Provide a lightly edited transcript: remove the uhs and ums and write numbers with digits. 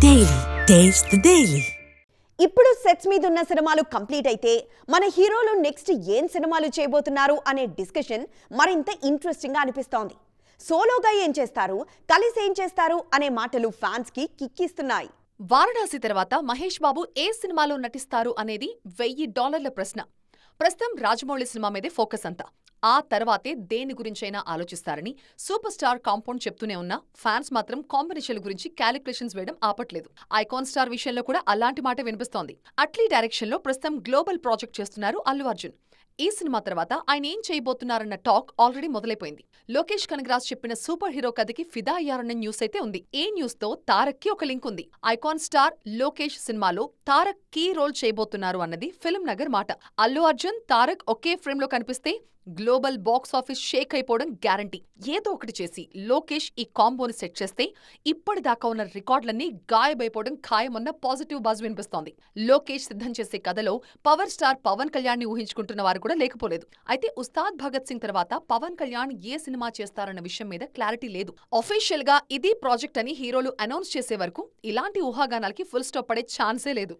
Daily taste the daily. ఇప్పుడు sets మీద ఉన్న సినిమాలు కంప్లీట్ అయితే మన హీరోలు నెక్స్ట్ ఏం సినిమాలు చేయబోతున్నారు అనే డిస్కషన్ మరింత ఇంట్రెస్టింగ్ గా అనిపిస్తోంది. సోలోగా ఏం చేస్తారు, కలిసి ఏం చేస్తారు అనే మాటలు ఫ్యాన్స్ కి కిక్కిస్తున్నాయి. వారణాసి తర్వాత మహేష్ బాబు ఏ సినిమాలో నటిస్తారు అనేది $1000 ప్రశ్న. ప్రస్తుతం రాజమౌళి సినిమా మీదే ఫోకస్ అంతా. ఆ తర్వాతే దేని గురించైనా ఆలోచిస్తారని సూపర్ స్టార్ కాంపౌండ్ చెప్తూనే ఉన్నా ఫ్యాన్స్ మాత్రం కాంబినేషన్ల గురించి క్యాలిక్యులేషన్స్ వేయడం ఆపట్లేదు. ఐకాన్ స్టార్ విషయంలో కూడా అలాంటి మాట వినిపిస్తోంది. అట్లీ డైరెక్షన్ లో ప్రస్తుతం గ్లోబల్ ప్రాజెక్ట్ చేస్తున్నారు అల్లు అర్జున్. ఈ సినిమా తర్వాత ఆయన ఏం చేయబోతున్నారన్న టాక్ ఆల్రెడీ మొదలైపోయింది. లోకేష్ కనగరాజ్ చెప్పిన సూపర్ హీరో కథకి ఫిదా అయ్యారన్న న్యూస్ అయితే ఉంది. ఈ న్యూస్ తో తారక్ కి ఒక లింక్ ఉంది. ఐకాన్ స్టార్ లోకేష్ సినిమాలో తారక్ కీ రోల్ చేయబోతున్నారు అన్నది ఫిల్మ్ నగర్ మాట. అల్లు అర్జున్, తారక్ ఒకే ఫ్రేమ్ లో కనిపిస్తే గ్లోబల్ బాక్స్ ఆఫీస్ షేక్ అయిపోవడం గ్యారంటీ. ఏదో ఒకటి చేసి లోకేష్ ఈ కాంబోని సెట్ చేస్తే ఇప్పటిదాకా ఉన్న రికార్డులన్నీ గాయబైపోవడం ఖాయమన్న పాజిటివ్ బజ్ వినిపిస్తోంది. లోకేష్ సిద్ధం చేసే కథలో పవర్ స్టార్ పవన్ కళ్యాణ్ ని ఊహించుకుంటున్న వారు కూడా లేకపోలేదు. అయితే ఉస్తాద్ భగత్ సింగ్ తర్వాత పవన్ కళ్యాణ్ ఏ సినిమా చేస్తారన్న విషయం మీద క్లారిటీ లేదు. అఫీషియల్ గా ఇది ప్రాజెక్ట్ అని హీరోలు అనౌన్స్ చేసే వరకు ఇలాంటి ఊహాగానాలకి ఫుల్ స్టాప్ పడే ఛాన్సే లేదు.